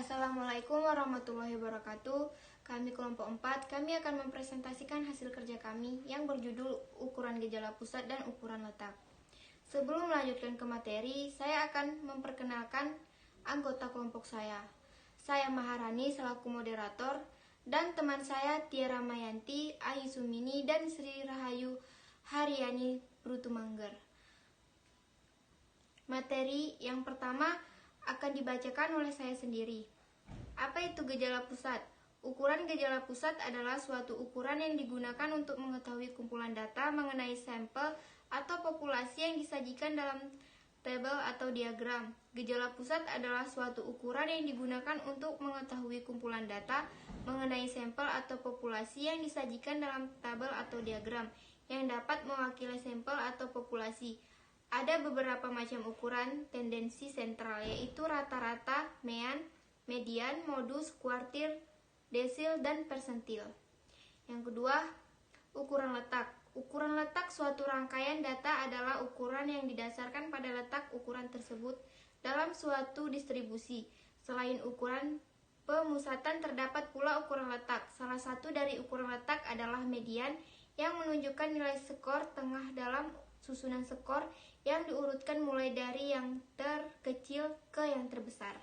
Assalamualaikum warahmatullahi wabarakatuh. Kami kelompok 4, kami akan mempresentasikan hasil kerja kami yang berjudul ukuran gejala pusat dan ukuran letak. Sebelum melanjutkan ke materi, saya akan memperkenalkan anggota kelompok saya. Saya Maharani selaku moderator dan teman saya Tiara Mayanti, Ahi Sumini, dan Sri Rahayu Haryani Brutumangger. Materi yang pertama akan dibacakan oleh saya sendiri. Apa itu gejala pusat? Ukuran gejala pusat adalah suatu ukuran yang digunakan untuk mengetahui kumpulan data mengenai sampel atau populasi yang disajikan dalam tabel atau diagram. Gejala pusat adalah suatu ukuran yang digunakan untuk mengetahui kumpulan data mengenai sampel atau populasi yang disajikan dalam tabel atau diagram yang dapat mewakili sampel atau populasi. Ada beberapa macam ukuran tendensi sentral, yaitu rata-rata, mean, median, modus, kuartil, desil, dan persentil. Yang kedua, ukuran letak. Ukuran letak suatu rangkaian data adalah ukuran yang didasarkan pada letak ukuran tersebut dalam suatu distribusi. Selain ukuran pemusatan, terdapat pula ukuran letak. Salah satu dari ukuran letak adalah median, yang menunjukkan nilai skor tengah dalam susunan skor yang diurutkan mulai dari yang terkecil ke yang terbesar.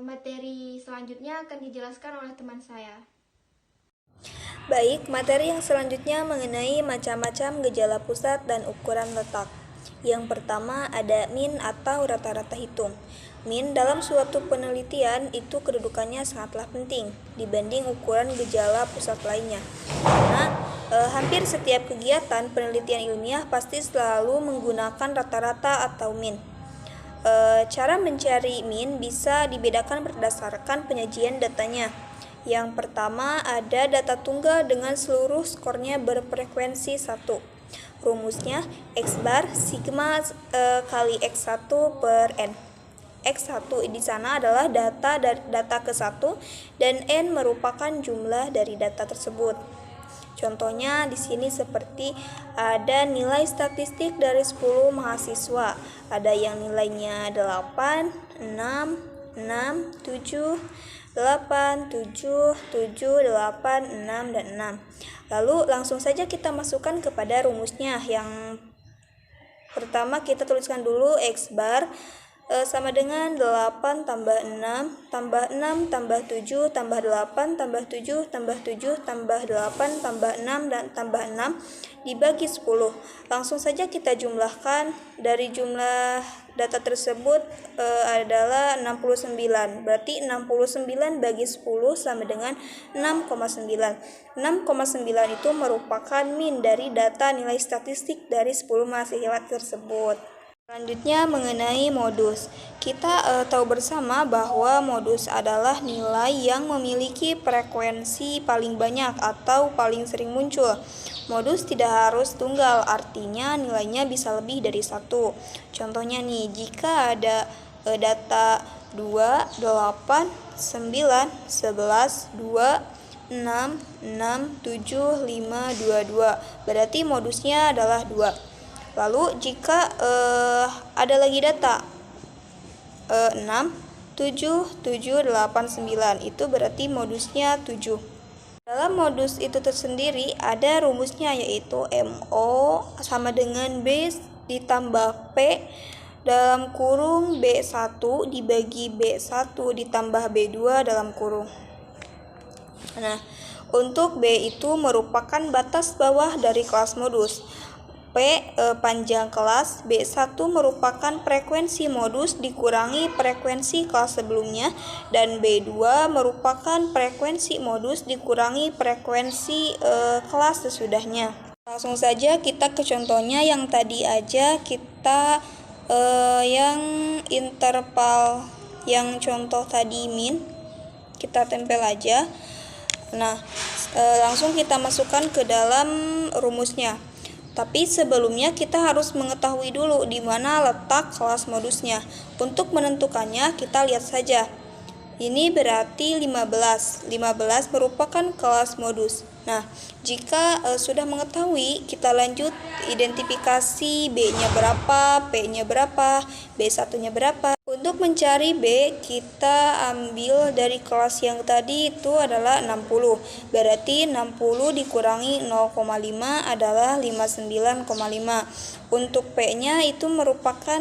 Materi selanjutnya akan dijelaskan oleh teman saya. Baik, materi yang selanjutnya mengenai macam-macam gejala pusat dan ukuran letak. Yang pertama ada min atau rata-rata hitung. Min dalam suatu penelitian itu kedudukannya sangatlah penting dibanding ukuran gejala pusat lainnya. Karena hampir setiap kegiatan penelitian ilmiah pasti selalu menggunakan rata-rata atau min. Cara mencari min bisa dibedakan berdasarkan penyajian datanya. Yang pertama ada data tunggal dengan seluruh skornya berfrekuensi 1. Rumusnya X bar sigma kali X1 per N. X1 di sana adalah data ke-1 dan N merupakan jumlah dari data tersebut. Contohnya di sini seperti ada nilai statistik dari 10 mahasiswa. Ada yang nilainya 8, 6, 6, 7, 8, 7, 7, 8, 6, dan 6. Lalu langsung saja kita masukkan kepada rumusnya. Yang pertama kita tuliskan dulu X bar sama dengan 8 tambah 6 tambah 6 tambah 7 tambah 8 tambah 7 tambah 7 tambah 8 tambah 6 dan tambah 6 dibagi 10. Langsung saja kita jumlahkan. Dari jumlah data tersebut adalah 69. Berarti 69 bagi 10 sama dengan 6,9. 6,9 itu merupakan min dari data nilai statistik dari 10 mahasiswa tersebut. Selanjutnya mengenai modus. Kita tahu bersama bahwa modus adalah nilai yang memiliki frekuensi paling banyak atau paling sering muncul. Modus tidak harus tunggal, artinya nilainya bisa lebih dari 1. Contohnya nih, jika ada data 2, 8, 9, 11, 2, 6, 6, 7, 5, 22. Berarti modusnya adalah 2. Lalu jika ada lagi data 6, 7, 7, 8, 9, itu berarti modusnya 7. Dalam modus itu tersendiri ada rumusnya, yaitu MO sama dengan B ditambah P dalam kurung B1 dibagi B1 ditambah B2 dalam kurung. Nah, untuk B itu merupakan batas bawah dari kelas modus. P panjang kelas, B1 merupakan frekuensi modus dikurangi frekuensi kelas sebelumnya, dan B2 merupakan frekuensi modus dikurangi frekuensi kelas sesudahnya. Langsung saja kita ke contohnya. Yang tadi aja kita yang interval yang contoh tadi min kita tempel aja. Nah, langsung kita masukkan ke dalam rumusnya. Tapi sebelumnya kita harus mengetahui dulu di mana letak kelas modusnya. Untuk menentukannya kita lihat saja. Ini berarti 15. 15 merupakan kelas modus. Nah, jika sudah mengetahui, kita lanjut identifikasi B-nya berapa, P-nya berapa, B1-nya berapa. Untuk mencari B, kita ambil dari kelas yang tadi itu adalah 60. Berarti 60 dikurangi 0,5 adalah 59,5. Untuk P-nya itu merupakan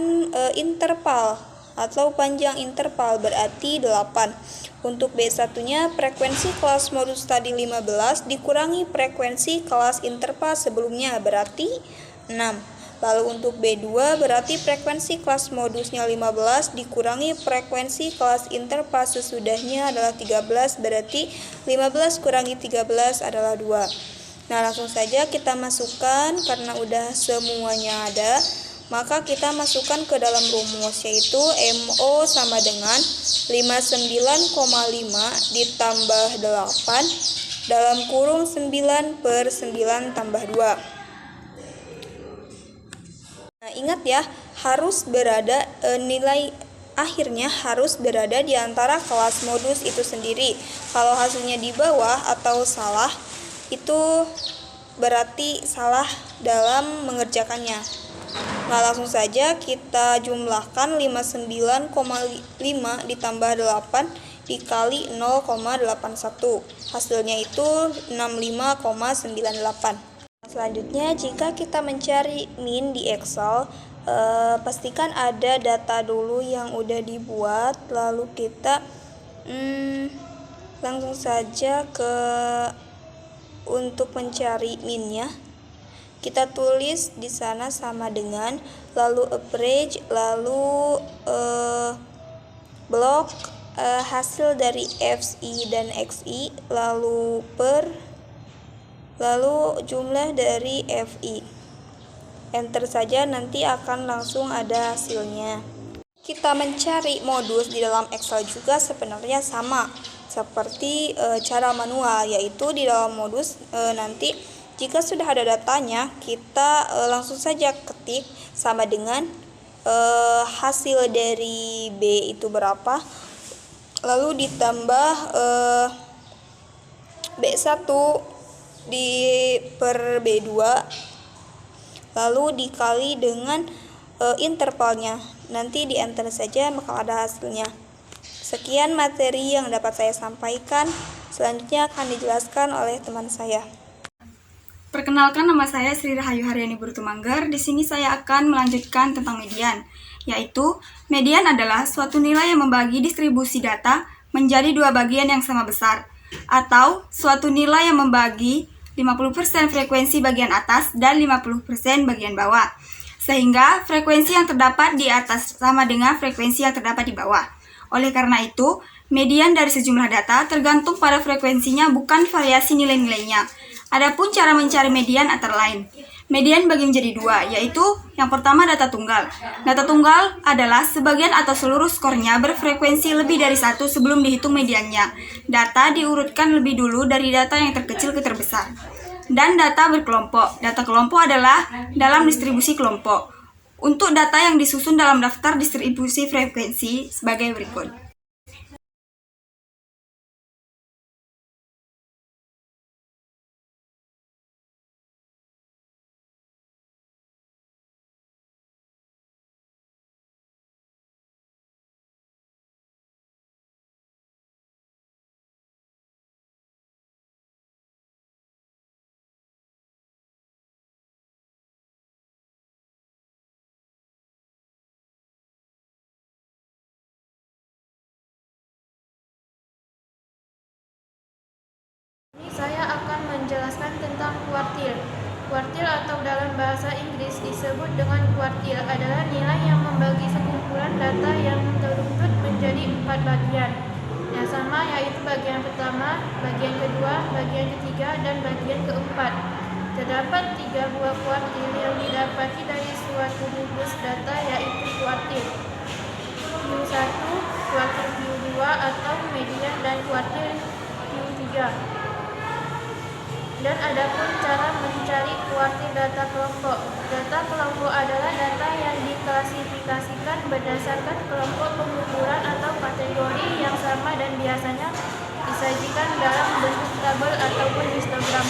interval atau panjang interval, berarti 8. Untuk B1-nya frekuensi kelas modus tadi 15 dikurangi frekuensi kelas interval sebelumnya, berarti 6. Lalu untuk B2 berarti frekuensi kelas modusnya 15 dikurangi frekuensi kelas interval sesudahnya adalah 13, berarti 15 kurangi 13 adalah 2. Nah, langsung saja kita masukkan karena udah semuanya ada. Maka kita masukkan ke dalam rumus, yaitu MO sama dengan 59,5 ditambah 8 dalam kurung 9 per 9 tambah 2. Nah, ingat ya, harus berada nilai akhirnya harus berada di antara kelas modus itu sendiri. Kalau hasilnya di bawah atau salah, itu berarti salah dalam mengerjakannya. Nah, langsung saja kita jumlahkan 59,5 ditambah 8 dikali 0,81. Hasilnya itu 65,98. Selanjutnya, jika kita mencari min di Excel, pastikan ada data dulu yang udah dibuat, lalu kita langsung saja ke untuk mencari minnya. Kita tulis di sana sama dengan lalu average, lalu blok hasil dari FI dan XI, lalu lalu jumlah dari FI. Enter saja, nanti akan langsung ada hasilnya. Kita mencari modus di dalam Excel juga sebenarnya sama seperti cara manual, yaitu di dalam modus nanti jika sudah ada datanya, kita langsung saja ketik sama dengan hasil dari B itu berapa, lalu ditambah B1 per B2, lalu dikali dengan intervalnya. Nanti di enter saja, maka ada hasilnya. Sekian materi yang dapat saya sampaikan. Selanjutnya akan dijelaskan oleh teman saya. Perkenalkan, nama saya Sri Rahayu Haryani Brutumanggar. Di sini saya akan melanjutkan tentang median, yaitu median adalah suatu nilai yang membagi distribusi data menjadi dua bagian yang sama besar, atau suatu nilai yang membagi 50% frekuensi bagian atas dan 50% bagian bawah, sehingga frekuensi yang terdapat di atas sama dengan frekuensi yang terdapat di bawah. Oleh karena itu, median dari sejumlah data tergantung pada frekuensinya, bukan variasi nilai-nilainya. Adapun cara mencari median antara lain. Median bagi menjadi dua, yaitu yang pertama data tunggal. Data tunggal adalah sebagian atau seluruh skornya berfrekuensi lebih dari 1 sebelum dihitung mediannya. Data diurutkan lebih dulu dari data yang terkecil ke terbesar. Dan data berkelompok. Data kelompok adalah dalam distribusi kelompok. Untuk data yang disusun dalam daftar distribusi frekuensi sebagai berikut. Saya akan menjelaskan tentang kuartil. Kuartil atau dalam bahasa Inggris disebut dengan kuartil adalah nilai yang membagi sekumpulan data yang teruntut menjadi 4 bagian yang sama, yaitu bagian pertama, bagian kedua, bagian ketiga, dan bagian keempat. Terdapat 3 buah kuartil yang didapati dari suatu gugus data, yaitu kuartil Q1, kuartil Q2 atau median, dan kuartil Q3. Dan adapun cara mencari kuartil data kelompok. Data kelompok adalah data yang diklasifikasikan berdasarkan kelompok pengukuran atau kategori yang sama dan biasanya disajikan dalam bentuk tabel ataupun histogram.